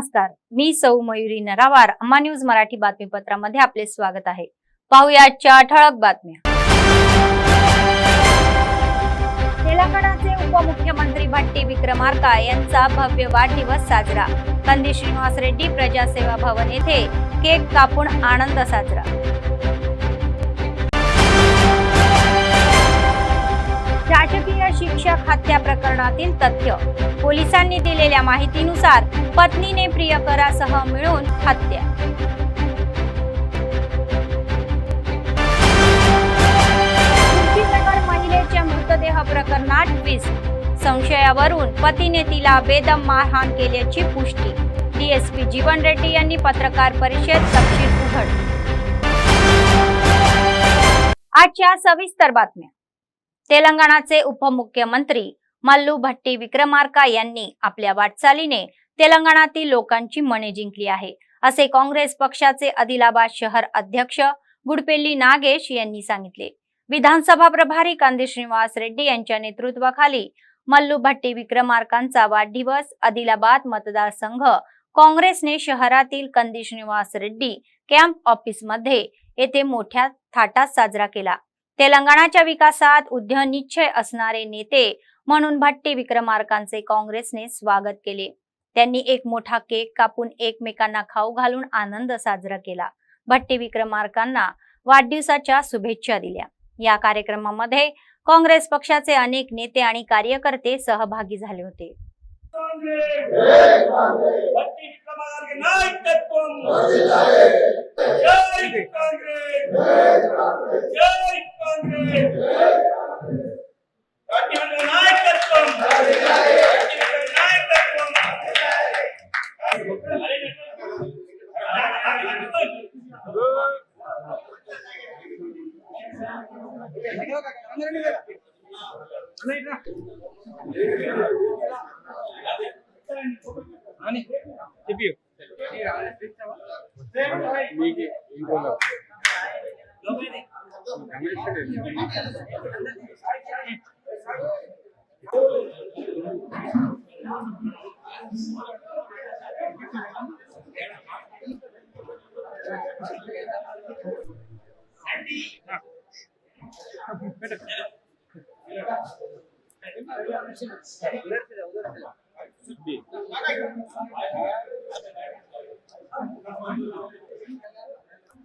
नमस्कार, मी सौ मयुरी नरावार. अम्मा न्यूज मराठी बातमीपत्रामध्ये आपले स्वागत आहे. पाहूया आजच्या ठळक बातम्या. तेलंगणाचे उपमुख्यमंत्री भट्टी विक्रमार्का यांचा भव्य वाढदिवस साजरा. कंदी श्रीनिवास रेड्डी प्रजासेवा भवन येथे केक कापून आनंद साजरा. शासकीय शिक्षक हत्या प्रकरणातील तथ्य. पोलिसांनी दिलेल्या माहितीनुसार पत्नीने प्रियकरासह मिळून हत्या. कुर्चीनगर महिलेच्या मृतदेह प्रकरणात ट्विस्ट. संशयावरून पतीने तिला बेदम मारहाण केल्याची पुष्टी. डीएसपी जीवन रेड्डी यांनी पत्रकार परिषदेत तपशील उघड. आजच्या सविस्तर बातम्या. तेलंगणाचे उपमुख्यमंत्री मल्लू भट्टी विक्रमार्का यांनी आपल्या वाटचालीने तेलंगणातील लोकांची मने जिंकली आहे, असे काँग्रेस पक्षाचे आदिलाबाद शहर अध्यक्ष गुडपेल्ली नागेश यांनी सांगितले. विधानसभा प्रभारी कंदी श्रीनिवास रेड्डी यांच्या नेतृत्वाखाली मल्लू भट्टी विक्रमार्कांचा वाढदिवस आदिलाबाद मतदारसंघ काँग्रेसने शहरातील कंदी श्रीनिवास रेड्डी कॅम्प ऑफिसमध्ये येथे मोठ्या थाटात साजरा केला. तेलंगणाच्या विकासात उद्यमनिश्चय असणारे नेते म्हणून भट्टी विक्रमार्कांचे काँग्रेसने स्वागत केले. त्यांनी एक मोठा केक कापून एकमेकांना खाऊ घालून आनंद साजरा केला. भट्टी विक्रमार्कांना वाढदिवसाच्या शुभेच्छा दिल्या. या कार्यक्रमामध्ये काँग्रेस पक्षाचे अनेक नेते आणि कार्यकर्ते सहभागी झाले होते.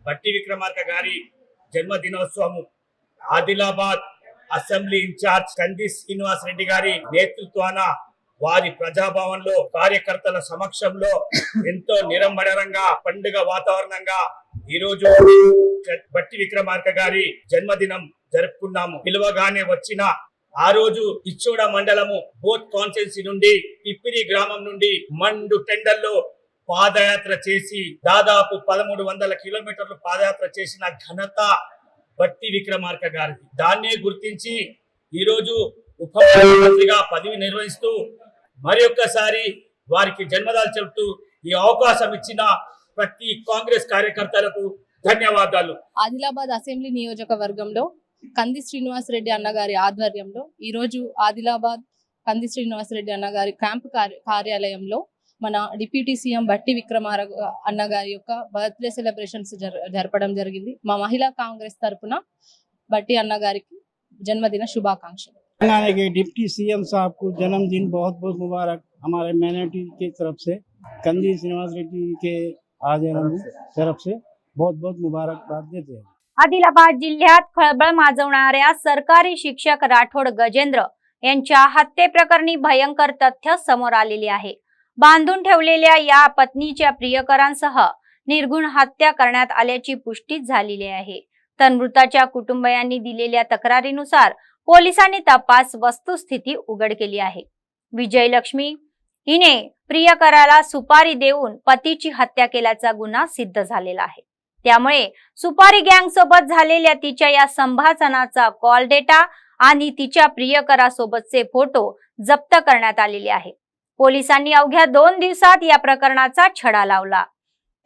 భట్టి విక్రమార్క గారి జన్మదినోత్సవము ఆదిలాబాద్ అసెంబ్లీ ఇన్ఛార్జ్ కంది శ్రీనివాస్ రెడ్డి గారి నేతృత్వాన వారి ప్రజాభవన్లో కార్యకర్తల సమక్షంలో ఎంతో నిరంబడంగా పండుగ వాతావరణంగా ఈ రోజు భట్టి విక్రమార్క గారి జన్మదినం జరుపుకున్నాము. పిలువగానే వచ్చిన ఆ రోజు ఇచ్చోడ మండలము బోత్ కాన్స్టిట్యున్సీ నుండి పిప్పిరి గ్రామం నుండి మండు టెండల్లో పాదయాత్ర చేసి దాదాపు 1300 కిలోమీటర్లు పాదయాత్ర చేసిన ఘనత భట్టి విక్రమార్క గారిది. దాన్నే గుర్తించి ఈ రోజు ఉప ముఖ్యమంత్రిగా పదవి నిర్వహిస్తూ మరి ఒక్కసారి వారికి జన్మదినాలు చెబుతూ ఈ అవకాశం ఇచ్చిన ప్రతి కాంగ్రెస్ కార్యకర్తలకు ధన్యవాదాలు. ఆదిలాబాద్ అసెంబ్లీ నియోజకవర్గంలో కంది శ్రీనివాస్ రెడ్డి అన్నగారి ఆధ్వర్యంలో ఈ రోజు ఆదిలాబాద్ కంది శ్రీనివాస్ రెడ్డి అన్నగారి క్యాంప్ కార్యాలయంలో మన డిప్యూటీ సీఎం భట్టి విక్రమార్క అన్నగారి యొక్క బర్త్డే సెలబ్రేషన్స్ జరపడం జరిగింది. మా మహిళా కాంగ్రెస్ తరపున భట్టి అన్నగారికి జన్మదిన శుభాకాంక్షలు. तेलंगाना के डिप्टी सीएम साहब को जन्मदिन बहुत बहुत मुबारक. हमारे माइनॉरिटी की तरफ से कंदी श्रीनिवास रेड्डी के तरफ से बहुत बहुत मुबारकबाद देते हैं. आदिलाबाद जिल्ह्यात खळबळ माजवणाऱ्या सरकारी शिक्षक राठोड गजेंद्र यांच्या हत्येप्रकरणी भयंकर तथ्य समोर आलेले आहे. बांधून ठेवलेल्या या पत्नीच्या प्रियकरांसह निर्घुण हत्या करण्यात आल्याची पुष्टी झालेली आहे. तर मृताच्या कुटुंबियांनी दिलेल्या तक्रारीनुसार पोलिसांनी तपास वस्तुस्थिती उघड केली आहे. विजयलक्ष्मी हिने प्रियकराला सुपारी देऊन पतीची हत्या केल्याचा गुन्हा सिद्ध झालेला आहे. त्यामुळे सुपारी गँग सोबत झालेल्या तिच्या या संभाषणाचा कॉल डेटा आणि तिच्या प्रियकरासोबतचे फोटो जप्त करण्यात आलेले आहे. पोलिसांनी अवघ्या 2 दिवसात या प्रकरणाचा छडा लावला.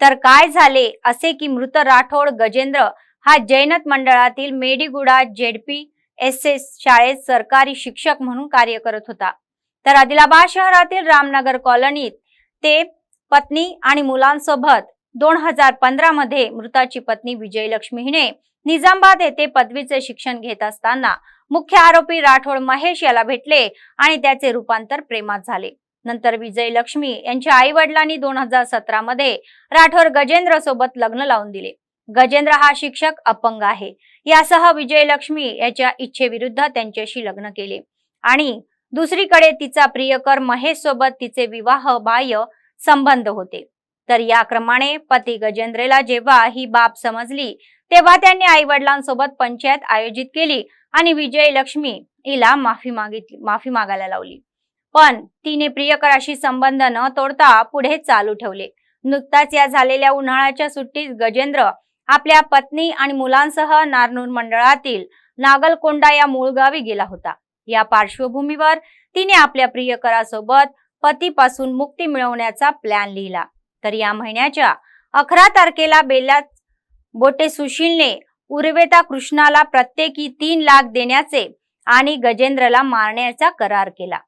तर काय झाले असे की मृत राठोड गजेंद्र हा जैनत मंडळातील मेडीगुडा ZPSS शाळेत सरकारी शिक्षक म्हणून कार्य करत होता. तर आदिलाबाद शहरातील रामनगर कॉलनीत ते पत्नी आणि मुलांसोबत 2015 मध्ये मृताची पत्नी विजयलक्ष्मी हिने निजामाबाद येथे पदवीचे शिक्षण घेत असताना मुख्य आरोपी राठोड महेश याला भेटले आणि त्याचे रूपांतर प्रेमात झाले। नंतर विजयलक्ष्मी यांच्या आई वडिलांनी 2017 मध्ये राठोड गजेंद्र सोबत लग्न लावून दिले। गजेंद्र हा शिक्षक अपंग आहे। यासह विजयलक्ष्मी याच्या इच्छेविरुद्ध त्यांच्याशी लग्न केले आणि दुसरीकडे तिचा प्रियकर महेश सोबत तिचे विवाह बाह्य संबंध होते। तर या क्रमाने पती गजेंद्रला जेव्हा ही बाब समजली तेव्हा त्यांनी आई वडिलांसोबत पंचायत आयोजित केली आणि विजयलक्ष्मी हिला माफी मागायला लावली, पण तिने प्रियकराशी संबंध न तोडता पुढे चालू ठेवले। नुकताच या झालेल्या उन्हाळ्याच्या सुट्टीत गजेंद्र आपल्या पत्नी आणि मुलांसह नारनूर मंडळातील नागलकोंडा या मूळ गावी गेला होता। या पार्श्वभूमीवर तिने आपल्या प्रियकरासोबत पतीपासून मुक्ती मिळवण्याचा प्लॅन लिहिला। तर या महिन्याच्या 11 तारखेला बेलाच बोटे सुशीलने उर्वेता कृष्णाला प्रत्येकी 3 लाख देण्याचे आणि गजेंद्रला मारण्याचा करार केला।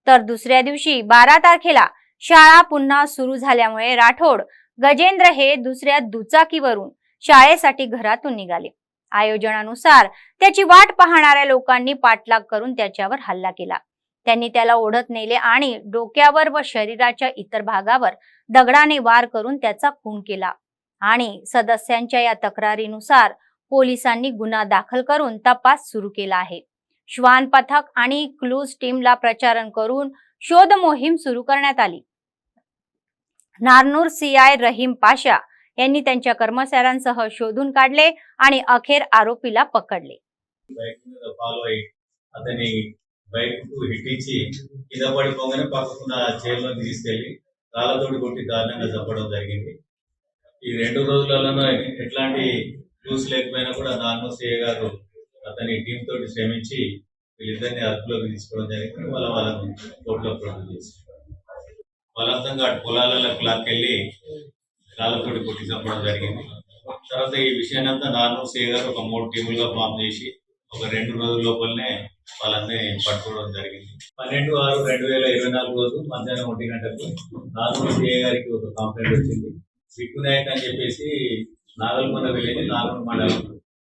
तर दुसऱ्या दिवशी 12 तारखेला शाळा पुन्हा सुरू झाल्यामुळे राठोड गजेंद्र हे दुसऱ्या दुचाकीवरून शाळेसाठी घरातून निघाले। आयोजनानुसार त्याची वाट पाहणाऱ्या लोकांनी पाठलाग करून त्याच्यावर हल्ला केला। त्यांनी त्याला ओढत नेले आणि डोक्यावर व शरीराच्या इतर भागावर दगडाने वार करून त्याचा खून केला आणि सदस्यांच्या या तक्रारीनुसार पोलिसांनी गुन्हा दाखल करून तपास सुरू केला आहे। श्वान पथक आणि क्लूज टीमला प्रचारण करून शोध मोहीम सुरू करण्यात आली। नारनूर सीआय रहीम पाशा यांनी त्यांच्या कर्मचाऱ्यांसह शोधून काढले आणि अखेर आरोपीला पकडले। బైక్ హిట్ ఇచ్చి కింద పడిపోగానే పక్కకున్న చైర్లో తీసుకెళ్లి కాళ్ళతోటి కొట్టి దారుణంగా చంపడం జరిగింది। ఈ 2 రోజులలో ఎట్లాంటి క్లూస్ లేకపోయినా కూడా నార్నూర్ సిఐ గారు అతని టీం తోటి శ్రమించి వీళ్ళిద్దరిని అదుపులోకి తీసుకోవడం జరిగింది। వాళ్ళని కోర్టులో ప్రొడ్యూస్ చేశారు। బలవంతంగా అటు పొలాలకు లాక్కెళ్ళి కాళ్ళతోటి కొట్టి చంపడం జరిగింది। తర్వాత ఈ విషయాన్ని అంతా నార్నూర్ సిఐ గారు ఒక 3 టీములుగా ఫామ్ చేసి ఒక 2 రోజుల లోపలనే వాళ్ళని పట్టుకోవడం జరిగింది। 12/6/2024 రోజు మధ్యాహ్నం 1 గంటలకు నార్నూర్ సిఐ గారికి ఒక కంప్లైంట్ వచ్చింది। విక్కునాయక్ అని చెప్పేసి నాగల్కొండ విలేజ్ నార్నూర్ మండలం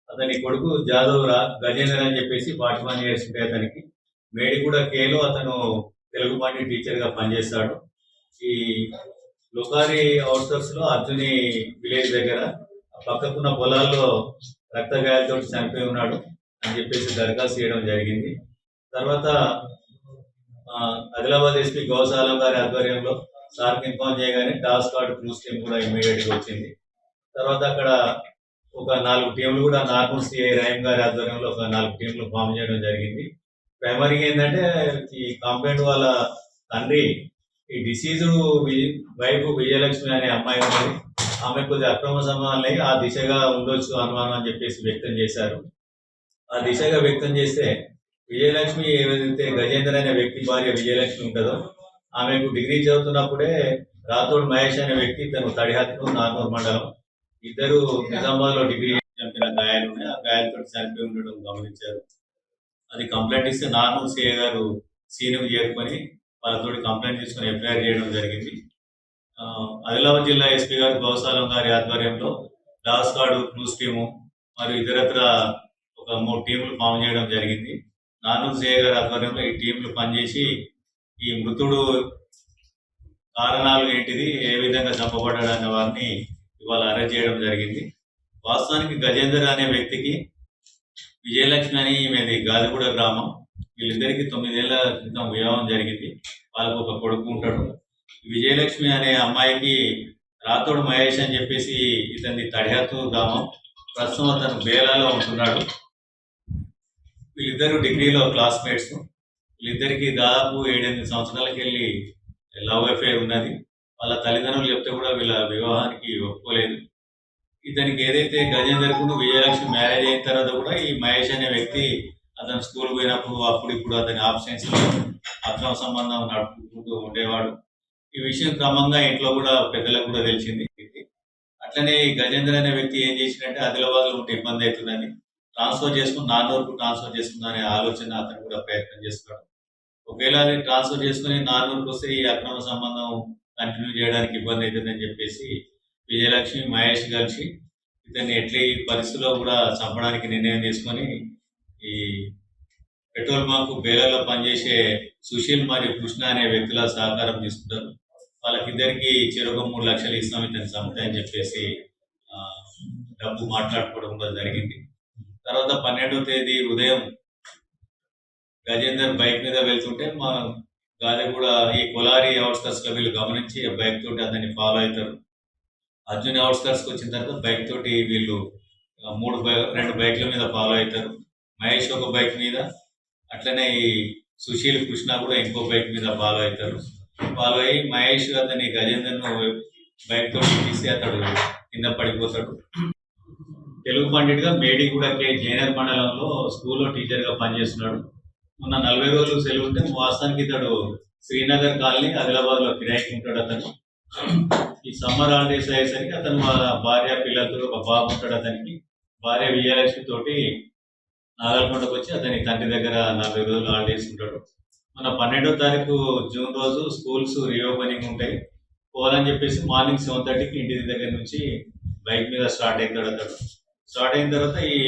అతని కొడుకు జాదవ్ గజేంద్ర అని చెప్పేసి 41 years ఉంటాయి అతనికి। మేడిగూడ కేలో అతను తెలుగు పార్టీ టీచర్ గా పనిచేస్తాడు। ఈ లుకారి అవుట్స్కర్ట్స్ లో అర్జుని విలేజ్ దగ్గర పక్కకున్న పొలాల్లో రక్త గాయాలతో చనిపోయి ఉన్నాడు అని చెప్పేసి దరఖాస్తు చేయడం జరిగింది। తర్వాత ఆదిలాబాద్ ఎస్పీ గౌసాలం గారి ఆధ్వర్యంలో సార్కి ఇన్ఫార్మ్ చేయగానే టాస్క్ స్క్వాడ్ క్లూస్ టీం కూడా ఇమ్మీడియట్ గా వచ్చింది। తర్వాత అక్కడ ఒక 4 టీంలు కూడా నార్నూర్ సిఐ రహీం గారి ఆధ్వర్యంలో ఒక 4 టీంలు ఫామ్ చేయడం జరిగింది। ప్రైమరీగా ఏంటంటే ఈ కంప్లైంట్ వాళ్ళ తండ్రి ఈ డిసీజ్డ్ వైఫ్ విజయలక్ష్మి అనే అమ్మాయి ఉన్నది, ఆమె కొద్దిగా అక్రమ సంబంధాలై ఆ దిశగా ఉండొచ్చు అనుమానం అని చెప్పేసి వ్యక్తం చేశారు। ఆ దిశగా వ్యక్తం చేస్తే విజయలక్ష్మి ఏదైతే గజేంద్ర అనే వ్యక్తి భార్య విజయలక్ష్మి ఉంటుందో ఆమెకు డిగ్రీ చదువుతున్నప్పుడే రాథోడ్ మహేష్ అనే వ్యక్తి తను తడిహత్ను నార్నూర్ మండలం ఇద్దరు నిజామాబాద్ లో డిగ్రీ చంపిన గాయాలు ఉన్నాయి, ఆ గాయాలతో చనిపోయి ఉండడం గమనించారు। అది కంప్లైంట్ ఇస్తే నార్నూర్ సిఐ గారు సీనుకు చేరుకొని వాళ్ళతో కంప్లైంట్ తీసుకొని ఎఫ్ఐఆర్ చేయడం జరిగింది। ఆదిలాబాద్ జిల్లా ఎస్పీ గారు గౌసాలం గారి ఆధ్వర్యంలో డాగ్ స్క్వాడ్ క్లూస్ టీము మరియు ఇతరత్ర ఒక 3 టీంలు ఫామ్ చేయడం జరిగింది। నార్నూర్ సిఐ గారి ఆధ్వర్యంలో ఈ టీంలు పనిచేసి ఈ మృతుడు కారణాలు ఏంటిది, ఏ విధంగా చంపబడ్డాడన్న వారిని ఇవాళ అరెస్ట్ చేయడం జరిగింది। వాస్తవానికి గజేందర్ అనే వ్యక్తికి విజయలక్ష్మి అని ఈమెది గాదిగూడ గ్రామం, వీళ్ళిద్దరికి 9 ఏళ్ల క్రితం వివాహం జరిగింది। వాళ్ళకు ఒక కొడుకు ఉంటాడు। విజయలక్ష్మి అనే అమ్మాయికి రాథోడ్ మహేష్ అని చెప్పేసి ఇతని తడిహత్తు గ్రామం, ప్రస్తుతం అతను బేలాలో ఉంటున్నాడు। వీళ్ళిద్దరు డిగ్రీలో క్లాస్మేట్స్, వీళ్ళిద్దరికి దాదాపు 7-8 సంవత్సరాలకి వెళ్ళి లవ్ అఫేర్ ఉన్నది। వాళ్ళ తల్లిదండ్రులు చెప్తే కూడా వీళ్ళ వివాహానికి ఒప్పుకోలేదు। ఇతనికి ఏదైతే గజేందర్కు విజయలక్ష్మి మ్యారేజ్ అయిన తర్వాత కూడా ఈ మహేష్ అనే వ్యక్తి అతను స్కూల్ పోయినప్పుడు అప్పుడు ఇప్పుడు అతని ఆబ్సెన్స్ లో అక్రమ సంబంధం నడుపుకుంటూ ఉండేవాడు। ఈ విషయం క్రమంగా ఇంట్లో కూడా పెద్దలకు కూడా తెలిసింది। అట్లనే గజేంద్ర అనే వ్యక్తి ఏం చేసినట్టే ఆదిలాబాద్ లో ఉంటే ఇబ్బంది అవుతుందని ట్రాన్స్ఫర్ చేసుకుని నార్నూర్కు ట్రాన్స్ఫర్ చేసుకుందనే ఆలోచన అతను కూడా ప్రయత్నం చేస్తున్నాడు। ఒకవేళ అది ట్రాన్స్ఫర్ చేసుకుని నార్నూర్కు వస్తే ఈ అక్రమ సంబంధం కంటిన్యూ చేయడానికి ఇబ్బంది అవుతుందని చెప్పేసి విజయలక్ష్మి మహేష్ కలిసి ఇతన్ని ఎట్లా ఈ పరిస్థితిలో కూడా చంపడానికి నిర్ణయం తీసుకొని ఈ పెట్రోల్ బంకు బేలలో పనిచేసే సుశీల్ మరియు కృష్ణ అనే వ్యక్తుల సహకారం తీసుకుంటారు. వాళ్ళకిద్దరికి చెరొక 3 లక్షలు ఇస్తాం ఇతను చంపుతా అని చెప్పేసి డబ్బు మాట్లాడుకోవడం కూడా జరిగింది. తర్వాత 12వ తేదీ ఉదయం గజేందర్ బైక్ మీద వెళ్తుంటే మా గాదెగూడ ఈ కొలారి అవుట్స్కట్స్ లో వీళ్ళు గమనించి బైక్ తోటి అతన్ని ఫాలో అవుతారు. అర్జున్ అవుట్స్కట్స్కి వచ్చిన తర్వాత బైక్ తోటి వీళ్ళు 2 బైక్ల మీద ఫాలో అవుతారు. మహేష్ ఒక బైక్ మీద, అట్లనే ఈ సుశీల్ కృష్ణ కూడా ఇంకో బైక్ మీద ఫాలో అవుతారు. ఫాలో అయ్యి మహేష్ అతని గజేందర్ను బైక్ తోటి తీసి అతడు కింద పడిపోతాడు. తెలుగు పండిట్గా మేడిగూడ కే జైనర్ మండలంలో స్కూల్లో టీచర్గా పనిచేస్తున్నాడు. మొన్న 40 రోజులు సెలవు ఉంటే వాస్తవానికి ఇతడు శ్రీనగర్ కాలనీ ఆదిలాబాద్లో కిరాయికి ఉంటాడు. అతను ఈ సమ్మర్ హాలిడేస్ అయ్యేసరికి అతను వాళ్ళ భార్య పిల్లలతో ఒక బాబు ఉంటాడు. అతనికి భార్య విజయలక్ష్మి తోటి నాగల్కొండకు వచ్చి అతని తండ్రి దగ్గర 40 రోజులు హాలిడేస్ ఉంటాడు. మన 12వ తారీఖు జూన్ రోజు స్కూల్స్ రీఓపెనింగ్ ఉంటాయి. పోవాలని చెప్పేసి మార్నింగ్ 7:30కి ఇంటి దగ్గర నుంచి బైక్ మీద స్టార్ట్ అవుతాడు. అతడు స్టార్ట్ అయిన తర్వాత ఈ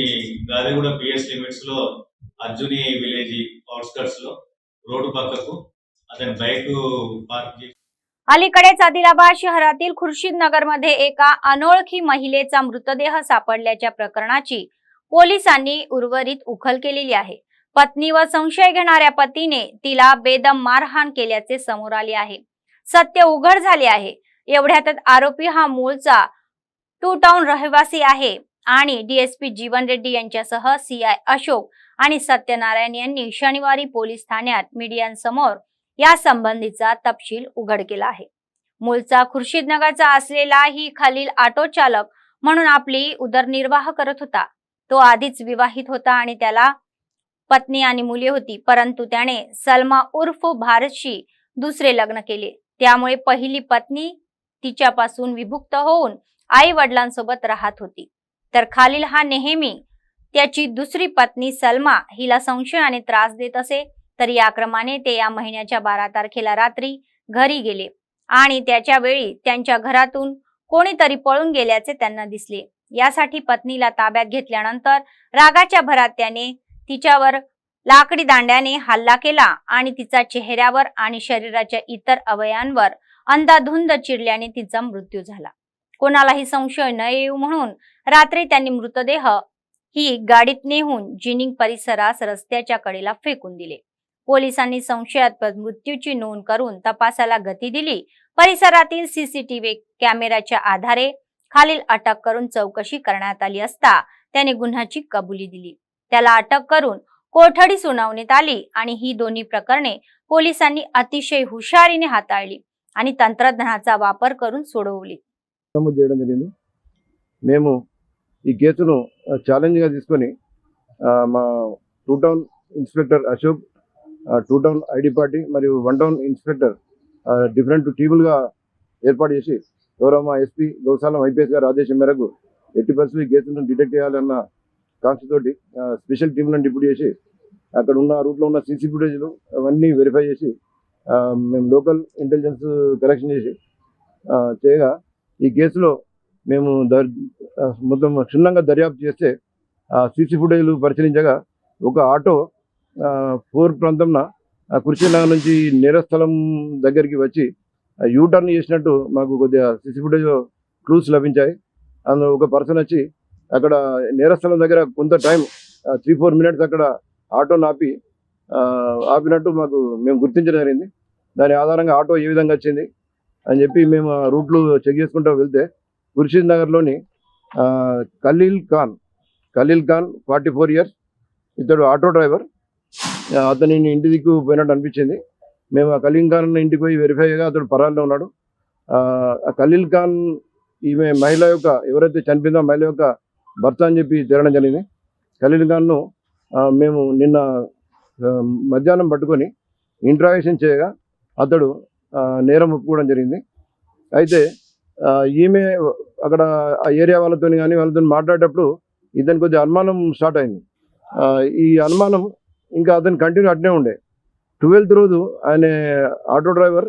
గాదెగూడ పిఎస్ లిమిట్స్ లో अर्जुनी विलेज आउटस्कट्स लो रोड पक्कू अतनी बाइक पार्क చేసి अलीकडेच आदिलाबाद शहरातील खुर्शीद नगर मध्ये एका अनोळखी महिलेचा मृतदेह सापडल्याच्या प्रकरणाची पोलिसांनी उर्वरित उखल केलेली आहे. पत्नी व संशय घेणाऱ्या पतीने तिला बेदम मारहाण केल्याचे समोर आले आहे. सत्य उघड झाले आहे. एवढ्यातच आरोपी हा मूळचा 2 टाउन रहिवासी आहे आणि डीएसपी जीवन रेड्डी यांच्यासह सीआय अशोक आणि सत्यनारायण यांनी शनिवारी पोलीस ठाण्यात मीडियासमोर या संबंधीचा तपशील उघड केला आहे. मूळचा खुर्शीद नगरचा असलेला ही खलील ऑटो चालक म्हणून आपली उदरनिर्वाह करत होता. तो आधीच विवाहित होता आणि त्याला पत्नी आणि मुले होती, परंतु त्याने सलमा उर्फ भारतशी दुसरे लग्न केले. त्यामुळे पहिली पत्नी तिच्यापासून विभक्त होऊन आई वडिलांसोबत राहत होती. तर खलील हा नेहमी त्याची दुसरी पत्नी सलमा हिला संशयाने त्रास देत असे. तर या क्रमाने ते या महिन्याच्या 12 तारखेला रात्री घरी गेले आणि त्याच्या वेळी त्यांच्या घरातून कोणीतरी पळून गेल्याचे त्यांना दिसले. यासाठी पत्नीला ताब्यात घेतल्यानंतर रागाच्या भरात त्याने तिच्यावर लाकडी दांड्याने हल्ला केला आणि तिचा चेहऱ्यावर आणि शरीराच्या इतर अवयवांवर अंधाधुंद चिरल्याने तिचा मृत्यू झाला. कोणालाही संशय न येऊ म्हणून रात्री त्यांनी मृतदेह ही गाडीत नेऊन जिनिंग परिसरास रस्त्याच्या कडेला फेकून दिले. पोलिसांनी संशयास्पद मृत्यूची नोंद करून तपासाला गती दिली. परिसरातील सीसीटीव्ही कॅमेऱ्याच्या आधारे खालील अटक करून चौकशी करण्यात आली असता त्याने गुन्ह्याची कबुली दिली. त्याला अटक करून कोठडी सुनावण्यात आली आणि ही दोन्ही प्रकरणे पोलिसांनी अतिशय हुशारीने हाताळली आणि तंत्रज्ञानाचा वापर करून सोडवली. మేము ఈ కేసును ఛాలెంజ్గా తీసుకొని మా 2 town inspector Ashok, 2 town ID party మరియు 1 టౌన్ ఇన్స్పెక్టర్ డిఫరెంట్ టీములుగా ఏర్పాటు చేసి గౌరవ ఎస్పీ గౌశాలం ఐపీఎస్ గారి ఆదేశం మేరకు ఎట్టి పరిస్థితుల్లో ఈ కేసును డిటెక్ట్ చేయాలన్న కాన్సెప్ట్ స్పెషల్ టీంలను డిప్యూట్ చేసి అక్కడ ఉన్న రూట్లో ఉన్న సీసీ ఫుటేజ్లు అవన్నీ వెరిఫై చేసి మేము లోకల్ ఇంటెలిజెన్స్ కలెక్షన్ చేసి చేయగా ఈ కేసులో మేము మొత్తం క్షుణ్ణంగా దర్యాప్తు చేస్తే సీసీ ఫుటేజ్లు పరిశీలించగా ఒక ఆటో 4 ప్రాంతంన కుర్చీనగర్ నుంచి నేరస్థలం దగ్గరికి వచ్చి యూటర్న్ చేసినట్టు మాకు కొద్దిగా సీసీ ఫుటేజ్ క్లూస్ లభించాయి. అందులో ఒక పర్సన్ వచ్చి అక్కడ నేరస్థలం దగ్గర కొంత టైం 3-4 మినిట్స్ అక్కడ ఆటోను ఆపినట్టు మేము గుర్తించడం జరిగింది. దాని ఆధారంగా ఆటో ఏ విధంగా వచ్చింది అని చెప్పి మేము రూట్లు చెక్ చేసుకుంటూ వెళ్తే ఖుర్షీద్ నగర్లోని ఖలీల్ ఖాన్ 44 ఇయర్స్, ఇతడు ఆటో డ్రైవర్. అతని ఇంటి దిక్కు పోయినట్టు అనిపించింది. మేము ఆ ఖలీల్ ఖాన్ ఇంటికి పోయి వెరిఫై చేయగా అతడు పరాల్లో ఉన్నాడు. ఆ ఖలీల్ ఖాన్ ఈమె మహిళ యొక్క ఎవరైతే చనిపోయిందో మహిళ యొక్క భర్త అని చెప్పి తేలడం జరిగింది. ఖలీల్ ఖాన్ను మేము నిన్న మధ్యాహ్నం పట్టుకొని ఇంట్రాగేషన్ చేయగా అతడు నేరం ఒప్పుకోవడం జరిగింది. అయితే ఈమె అక్కడ ఆ ఏరియా వాళ్ళతో కానీ వాళ్ళతో మాట్లాడేటప్పుడు ఇతనికి కొద్దిగా అనుమానం స్టార్ట్ అయింది. ఈ అనుమానం ఇంకా అతను కంటిన్యూ అట్నే ఉండే. 12th రోజు ఆయన ఆటో డ్రైవర్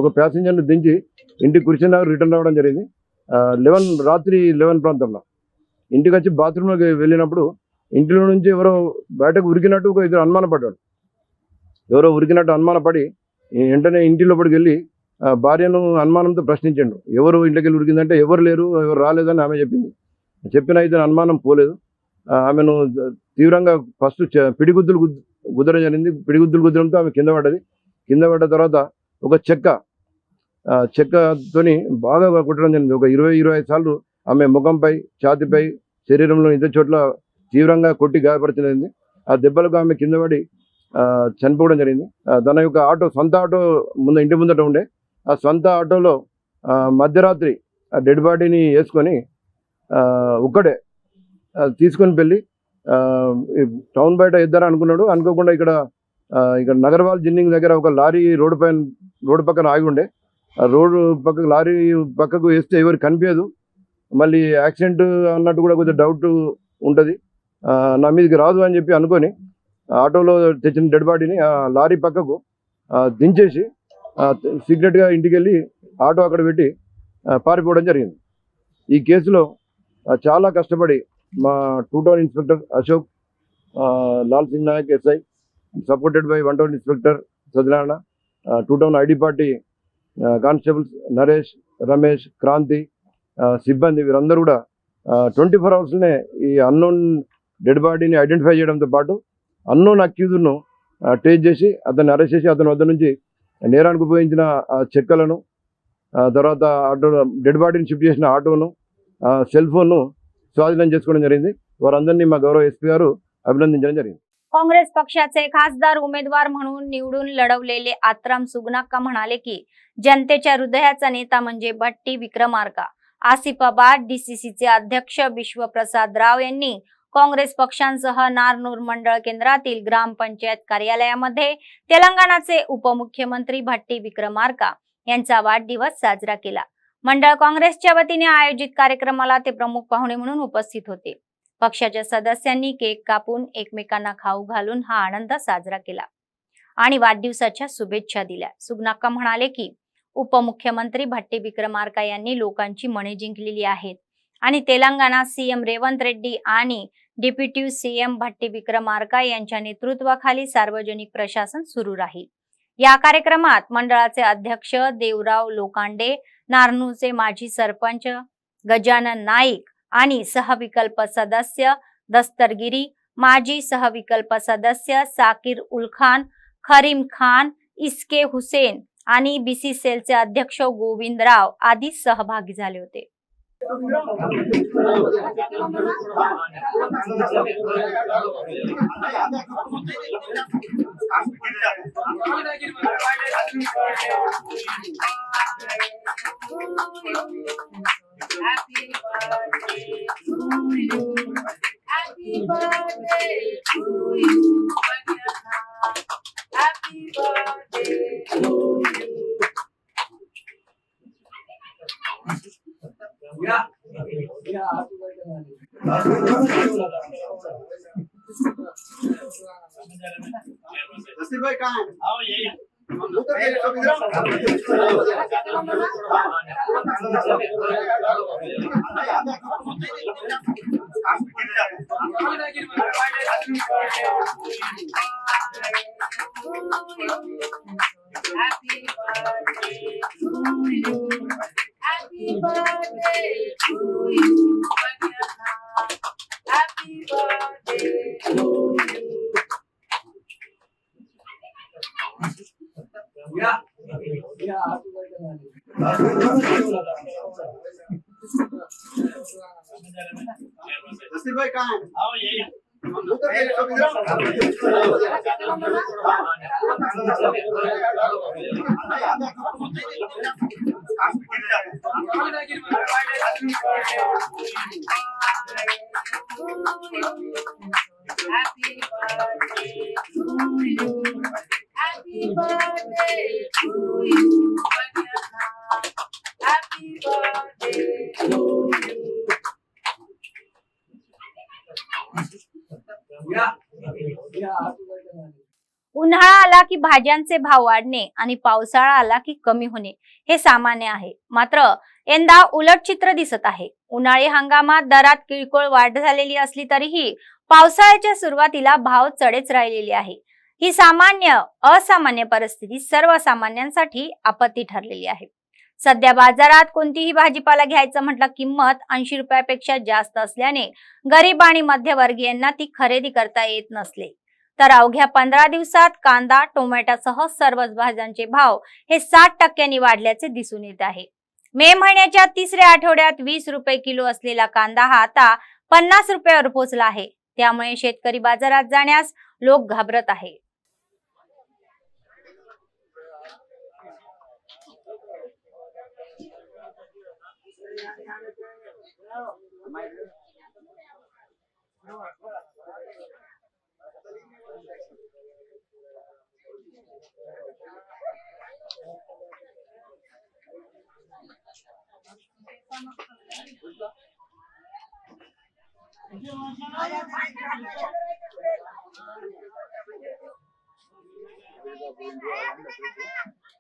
ఒక ప్యాసింజర్ని దించి ఇంటికి కూర్చున్నారు రిటర్న్ రావడం జరిగింది. 11 ప్రాంతంలో ఇంటికి వచ్చి బాత్రూంలోకి వెళ్ళినప్పుడు ఇంటిలో నుంచి ఎవరో బయటకు ఉరికినట్టు ఒక ఇద్దరు అనుమానపడ్డాడు. ఎవరో ఉరికినట్టు అనుమానపడి వెంటనే ఇంటి లోపలికి వెళ్ళి భార్యను అనుమానంతో ప్రశ్నించాడు. ఎవరు ఇంట్లోకి వెళ్ళి ఉరికిందంటే ఎవరు లేరు, ఎవరు రాలేదని ఆమె చెప్పింది. చెప్పిన ఇతను అనుమానం పోలేదు. ఆమెను తీవ్రంగా ఫస్ట్ పిడిగుద్దులు గుద్దడం జరిగింది. పిడిగుద్దులు గుద్దడంతో ఆమె కింద పడ్డది. కింద పడ్డ తర్వాత ఒక చెక్కతోని బాగా కుట్టడం జరిగింది. ఒక 20-25 సార్లు ఆమె ముఖంపై, ఛాతిపై, శరీరంలో ఇతర చోట్ల తీవ్రంగా కొట్టి గాయపరచలేదు. ఆ దెబ్బలకు ఆమె కింద పడి చనిపోవడం జరిగింది. తన యొక్క సొంత ఆటో ఇంటి ముందట ఉండే. ఆ సొంత ఆటోలో మధ్యరాత్రి ఆ డెడ్ బాడీని వేసుకొని ఒక్కడే తీసుకొని వెళ్ళి టౌన్ బయట ఇద్దరు అనుకున్నాడు. అనుకోకుండా ఇక్కడ నగర్వాల్ జిన్నింగ్ దగ్గర ఒక లారీ రోడ్డు పక్కన ఆగి ఉండే. ఆ రోడ్డు పక్కకు లారీ పక్కకు వేస్తే ఎవరికి కనిపించదు. మళ్ళీ యాక్సిడెంట్ అన్నట్టు కూడా కొద్దిగా డౌట్ ఉంటుంది. నా మీదకి రాదు అని చెప్పి అనుకొని ఆటోలో తెచ్చిన డెడ్ బాడీని ఆ లారీ పక్కకు దించేసి సీక్రెట్గా ఇంటికి వెళ్ళి ఆటో అక్కడ పెట్టి పారిపోవడం జరిగింది. ఈ కేసులో చాలా కష్టపడి మా 2 town inspector Ashok, Lal Singh Nayak SI, supported by 1 town inspector Satyanarayana, 2 town ID party constables Naresh, Ramesh, Kranti సిబ్బంది వీరందరూ కూడా 24 అవర్స్నే ఈ అన్నోన్ డెడ్ బాడీని ఐడెంటిఫై చేయడంతో పాటు అన్నోన్ అక్యూజ్ను ట్రేస్ చేసి అతన్ని అరెస్ట్ చేసి అతని వద్ద నుంచి నేరానికి ఉపయోగించిన చెక్కలను, తర్వాత ఆటో డెడ్ బాడీని షిఫ్ట్ చేసిన ఆటోను, సెల్ ఫోన్ను స్వాధీనం చేసుకోవడం జరిగింది. वारांदरनी मा गौरव एसपी गारू अभिनंदन జరిగింది. काँग्रेस पक्षाचे खासदार उमेदवार म्हणून निवडून लढवलेले आत्राम सुगनाक्का म्हणाले की जनतेच्या हृदयाचा नेता म्हणजे भट्टी विक्रमार्का. आसिफाबाद डीसीसीचे अध्यक्ष विश्वप्रसाद राव यांनी काँग्रेस पक्षांसह नारनूर मंडळ केंद्रातील ग्रामपंचायत कार्यालयामध्ये तेलंगणाचे उपमुख्यमंत्री भट्टी विक्रमार्का यांचा वाढदिवस साजरा केला. मंडळ काँग्रेसच्या वतीने आयोजित कार्यक्रमाला ते प्रमुख पाहुणे म्हणून उपस्थित होते. पक्षाच्या सदस्यांनी केक कापून एकमेकांना खाऊ घालून हा आनंद साजरा केला आणि वाढदिवसाच्या शुभेच्छा दिल्या. सुगनाक्का म्हणाले की उपमुख्यमंत्री भट्टी विक्रमार्का यांनी लोकांची मने जिंकलेली आहेत आणि तेलंगणा सीएम रेवंत रेड्डी आणि डेप्युटी सीएम भट्टी विक्रमार्का यांच्या नेतृत्वाखाली सार्वजनिक प्रशासन सुरू राहील. या कार्यक्रमात मंडळाचे अध्यक्ष देवराव लोकांडे, नारनूरचे माजी सरपंच गजानन नाईक आणि सहविकल्प सदस्य दस्तरगिरी, माजी सहविकल्प सदस्य साकिर उल खान, खरीम खान, इसके हुसेन आणि बीसी सेलचे अध्यक्ष गोविंदराव आदी सहभागी झाले होते. Happy birthday to you. Happy birthday to you. Happy birthday to you. नसीब भाई कहाँ है? आओ यही Happy birthday to you. Happy birthday to you. नसीब भाई कहाँ है? आओ यही Happy birthday to you. Happy birthday to you. Happy birthday to you. उन्हाळा आला की भाज्यांचे भाव वाढणे आणि पावसाळा आला की कमी होणे हे सामान्य आहे. मात्र यंदा उलट चित्र दिसत आहे. उन्हाळी हंगामात दरात किरकोळ वाढ झालेली असली तरीही पावसाळ्याच्या सुरुवातीला भाव चढेच राहिलेले आहे. ही असामान्य परिस्थिती सर्वसामान्यांसाठी आपत्ती ठरलेली आहे. सध्या बाजारात कोणतीही भाजीपाला घ्यायचं म्हटलं किंमत 80 रुपयापेक्षा जास्त असल्याने गरीब आणि मध्यमवर्गीयांना ती खरेदी करता येत नसले. तर अवघ्या 15 दिवसात कांदा, टोमॅटोसह सर्वच भाज्यांचे भाव हे 60% वाढल्याचे दिसून येत आहे. मे महिन्याच्या तिसऱ्या आठवड्यात 20 रुपये किलो असलेला कांदा हा आता 50 रुपयावर पोहोचला आहे. त्यामुळे शेतकरी बाजारात जाण्यास लोक घाबरत आहे.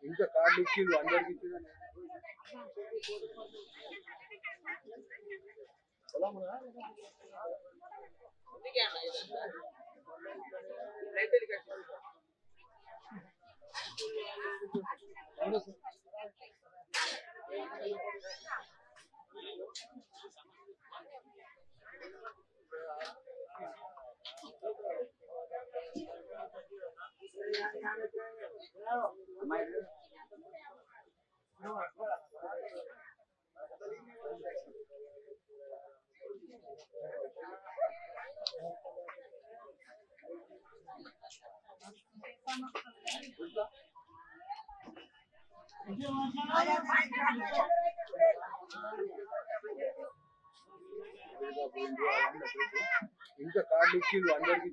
इनका कार्ड लिख के अंदर की इनका कार्ड लिख के अंदर की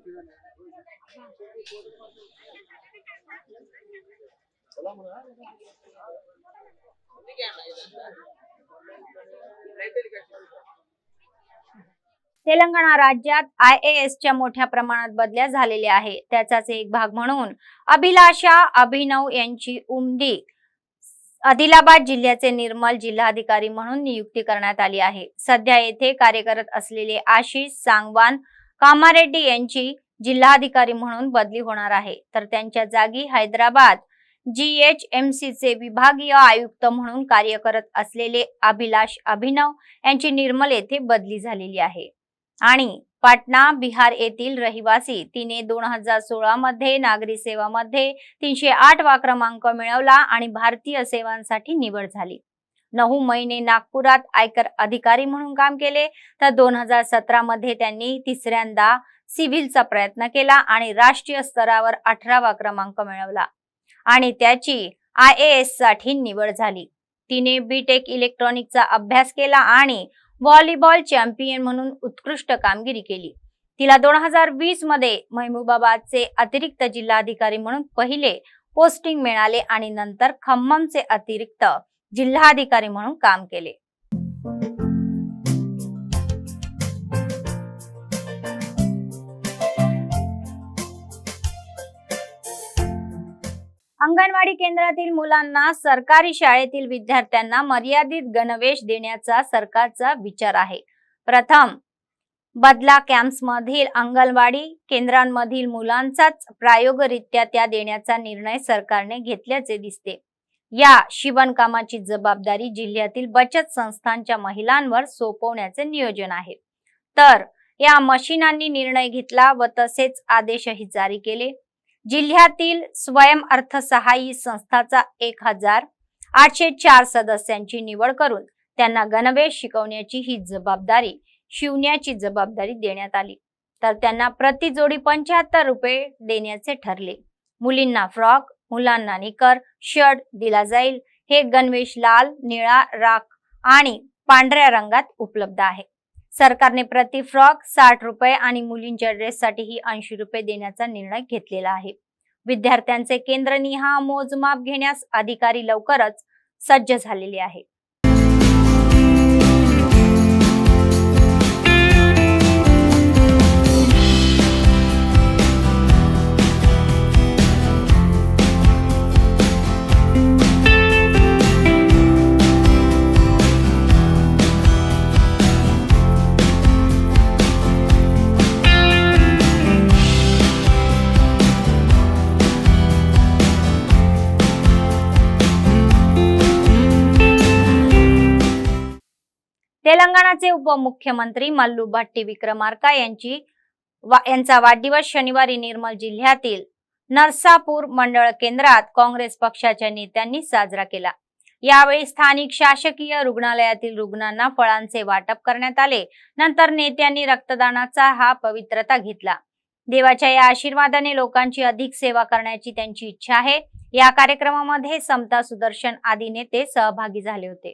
तेलंगणा राज्यात IASच्या मोठ्या प्रमाणात बदल्या झालेल्या आहे. त्याचाच एक भाग म्हणून अभिलाषा अभिनव यांची उमदी आदिलाबाद जिल्ह्याचे निर्मल जिल्हाधिकारी म्हणून नियुक्ती करण्यात आली आहे. सध्या येथे कार्यरत असलेले आशिष सांगवान कामारेड्डी यांची जिल्हाधिकारी म्हणून बदली होणार आहे. तर त्यांच्या जागी हैदराबाद GHMCचे विभागीय आयुक्त म्हणून कार्य करत असलेले अभिलाष अभिनव यांची निर्मल येथे बदली झालेली आहे. आणि पाटणा बिहार येथील रहिवासी तिने 2016 मध्ये नागरी सेवामध्ये 308वा क्रमांक मिळवला आणि भारतीय सेवांसाठी निवड झाली. 9 महिने नागपुरात आयकर अधिकारी म्हणून काम केले. तर 2017 मध्ये त्यांनी तिसऱ्यांदा सिव्हिलचा प्रयत्न केला आणि राष्ट्रीय स्तरावर 18वा क्रमांक मिळवला आणि त्याची IAS साठी निवड झाली. तिने BTech इलेक्ट्रॉनिकचा अभ्यास केला आणि व्हॉलीबॉल चॅम्पियन म्हणून उत्कृष्ट कामगिरी केली. तिला 2020 मध्ये महबूबाबादचे अतिरिक्त जिल्हाधिकारी म्हणून पहिले पोस्टिंग मिळाले आणि नंतर खम्ममचे अतिरिक्त जिल्हाधिकारी म्हणून काम केले. अंगणवाडी केंद्रातील मुलांना सरकारी शाळेतील विद्यार्थ्यांना मर्यादित गणवेश देण्याचा सरकारचा विचार आहे. प्रथम बदला कॅम्प्समधील अंगणवाडी केंद्रांमधील मुलांचाच प्रायोगिकरित्या त्या देण्याचा निर्णय सरकारने घेतल्याचे दिसते. या शिवणकामाची जबाबदारी जिल्ह्यातील बचत संस्थांच्या महिलांवर सोपवण्याचे नियोजन आहे. तर या मशीनांनी निर्णय घेतला व तसेच आदेशही जारी केले. जिल्ह्यातील स्वयं अर्थसहाय्यित संस्थाचा 1804 सदस्यांची निवड करून त्यांना गणवेश शिकवण्याची ही जबाबदारी शिवण्याची जबाबदारी देण्यात आली. तर त्यांना प्रति जोडी 75 रुपये देण्याचे ठरले. मुलींना फ्रॉक, मुलांना निकर, शर्ट दिला जाईल. हे गणवेश लाल, निळा, राख आणि पांढऱ्या रंगात उपलब्ध आहे. सरकारने प्रति फ्रॉक 60 रुपये आणि मुलींच्या ड्रेससाठीही 80 रुपये देण्याचा निर्णय घेतलेला आहे. विद्यार्थ्यांचे केंद्रनिहाय मोजमाप घेण्यास अधिकारी लवकरच सज्ज झालेले आहे. तेलंगणाचे उपमुख्यमंत्री मल्लू भट्टी विक्रमार्का यांचा वाढदिवस शनिवारी निर्मल जिल्ह्यातील नरसापूर मंडळ केंद्रात काँग्रेस पक्षाच्या नेत्यांनी साजरा केला। यावेळी स्थानिक शासकीय रुग्णालयातील रुग्णांना फळांचे वाटप करण्यात आले। नंतर नेत्यांनी रक्तदानाचा हा पवित्रता घेतला। देवाच्या या आशीर्वादाने लोकांची अधिक सेवा करण्याची त्यांची इच्छा आहे। या कार्यक्रमामध्ये समता सुदर्शन आदी नेते सहभागी झाले होते।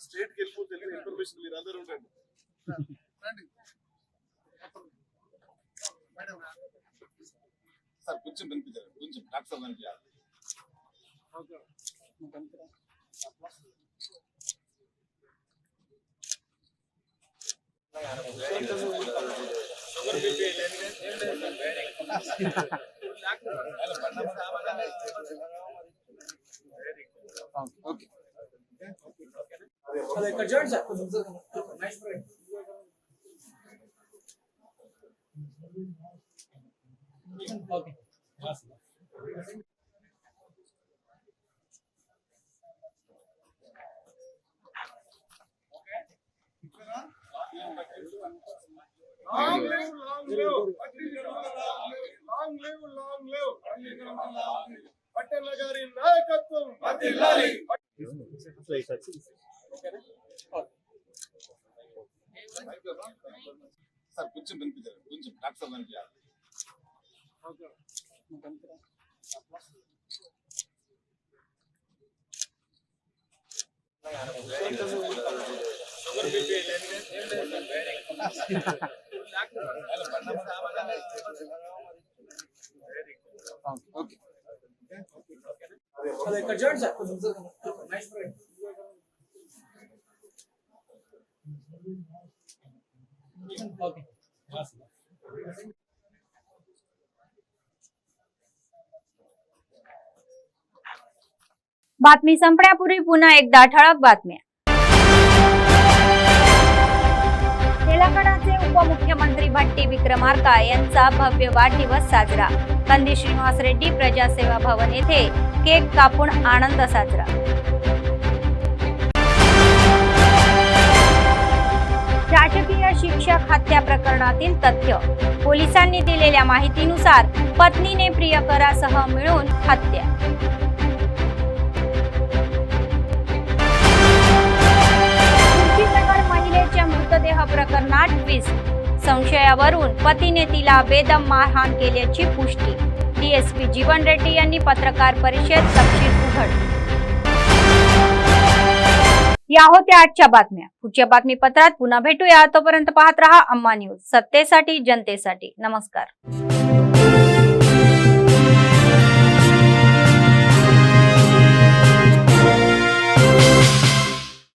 స్టేట్ కి వెళ్ళిపోతే ఇన్ఫర్మేషన్ మీరు అందరూ ఉండండి సార్ కొంచెం వినిపించారు కొంచెం డాక్టర్ కనిపించారు ఓకే పట్టణ గారి నాయకత్వం సార్ కొంచెం వినిపించారు కొంచెం డాక్టర్ కనిపించారు ఓకే बातमी संपण्यापूर्वी पुन्हा एकदा ठळक बातम्या। तेलंगणाचे उपमुख्यमंत्री भट्टी विक्रमार्का यांचा भव्य वाढदिवस साजरा। कंदी श्रीनिवास रेड्डी प्रजासेवा भवन येथे केक कापून आनंद साजरा। शासकीय शिक्षक हत्या प्रकरणातील तथ्य। पोलिसांनी दिलेल्या माहितीनुसार पत्नीने प्रियकरासह मिळून हत्या। महिलेच्या मृतदेह प्रकरणात ट्विस्ट। संशयावरून पतीने तिला बेदम मारहाण केल्याची पुष्टी। डीएसपी जीवन रेड्डी यांनी पत्रकार परिषदेत तपशील उघड। या होत्या आजच्या बातम्या। पुढच्या बातमीपत्रात पुन्हा भेटूया। तोपर्यंत पाहत रहा अम्मा न्यूज, सत्तेसाठी जनतेसाठी। नमस्कार।